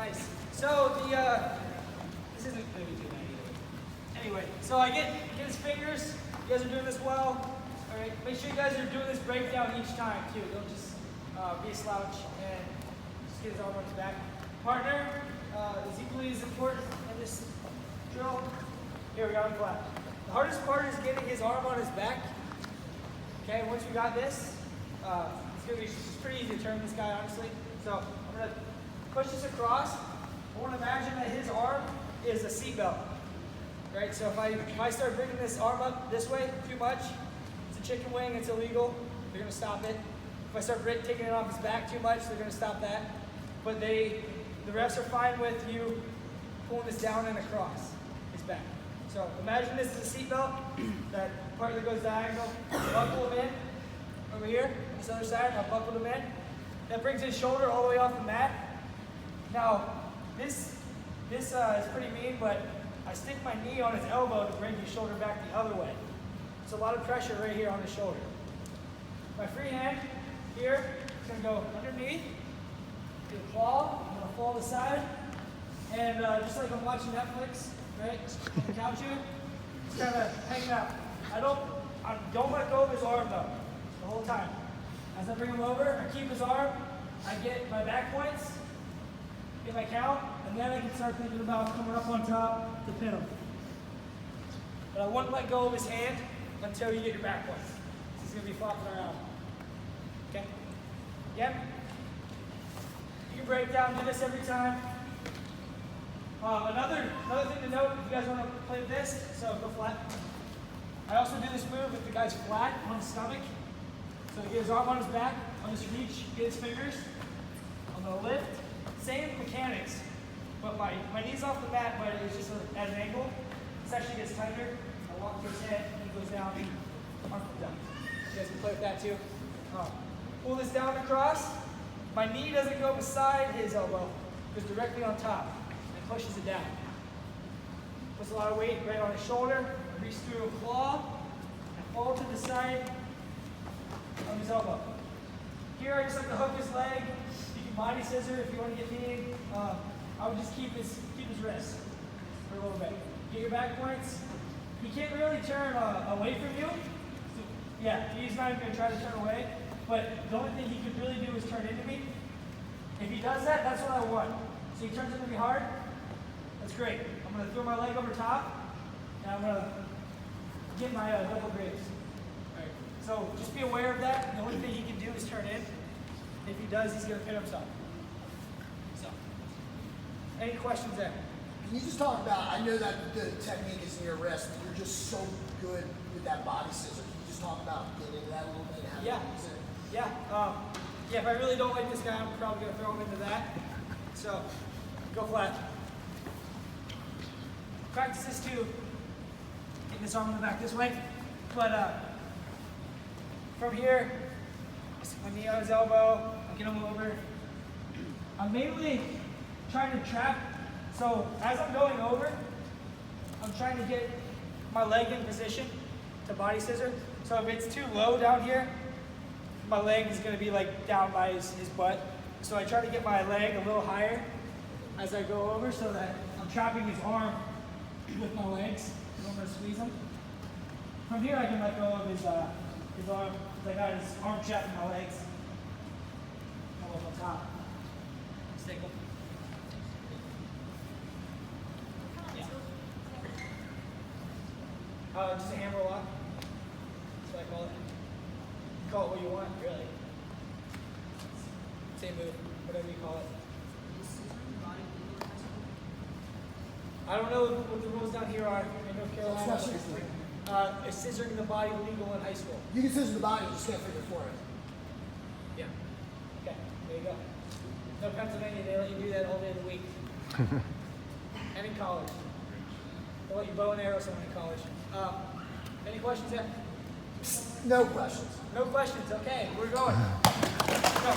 Nice. So this isn't going to be too bad either. Anyway, so I get his fingers. You guys are doing this well. All right. Make sure you guys are doing this breakdown each time too. Don't just be a slouch and just get his arm on his back. Partner is equally as important in this drill. Here we go, on flat. The hardest part is getting his arm on his back. Okay, once we got this, it's gonna be pretty easy to turn this guy, honestly. So I'm gonna push this across. I want to imagine that his arm is a seatbelt, right? So if I start bringing this arm up this way too much, it's a chicken wing, it's illegal. They're gonna stop it. If I start taking it off his back too much, they're gonna stop that. But the refs are fine with you pulling this down and across his back. So imagine this is a seatbelt, that part that goes diagonal, buckle him in, over here, on this other side, I'll buckle him in. That brings his shoulder all the way off the mat. Now, this is pretty mean, but I stick my knee on his elbow to bring his shoulder back the other way. It's a lot of pressure right here on his shoulder. My free hand here is gonna go underneath, do a claw, I'm gonna fall to the side, and just like I'm watching Netflix, right, on the couch here, just kind of hanging out. I don't let go of his arm though, the whole time. As I bring him over, I keep his arm, I get my back points, get my count, and then I can start thinking about coming up on top to pin him. But I wouldn't let go of his hand until you get your back points. He's gonna be flopping around. Okay? Yep. You can break down, do this every time. Another thing to note, if you guys want to play with this, so go flat. I also do this move if the guy's flat on his stomach. So he has his arm on his back, on his reach, get his fingers. I'm gonna lift. Same mechanics, but my knee's off the mat, but it's just at an angle. This actually gets tighter. I walk to his head, and he goes down, arm comes down. You guys can play with that too. Pull this down across. My knee doesn't go beside his elbow, it goes directly on top and pushes it down. Puts a lot of weight right on his shoulder. I reach through a claw and fall to the side of his elbow. Here I just like to hook his leg. You can body scissor if you want to get mean. I would just keep his wrist for a little bit. Get your back points. He can't really turn away from you. So, yeah, he's not even going to try to turn away. But the only thing he could really do is turn into me. If he does that, that's what I want. So he turns into me hard. That's great. I'm going to throw my leg over top, and I'm going to get my double graves. All right. So just be aware of that. The only thing he can do is turn in. If he does, he's going to pin himself. So, any questions there? Can you just talk about, I know that the technique is in your wrist, but you're just so good with that body scissor. Can you just talk about getting into that a little bit and how to use it? Yeah. Yeah, if I really don't like this guy, I'm probably going to throw him into that. So, go flat. Practice this too. Getting this arm on the back this way. But from here, I stick my knee on his elbow. I get him over. I'm mainly trying to trap. So as I'm going over, I'm trying to get my leg in position to body scissor. So if it's too low down here, my leg is going to be like down by his butt. So I try to get my leg a little higher as I go over so that I'm trapping his arm with my legs. And I'm going to squeeze him. From here I can let go of his arm. I got his arm trapped in my legs. Come up on top. Stick him. Yeah. Just a hammer lock. That's what I call it. You call it what you want, really. Same move, whatever you call it. I don't know what the rules down here are in North Carolina. Is scissoring the body legal in high school? You can scissor the body, you just can't figure for it. Yeah. Okay, there you go. No, Pennsylvania, they let you do that all day of the week. And in college. They'll let you bow and arrow someone in college. Any questions there? No questions. No questions, okay, we're going. Go.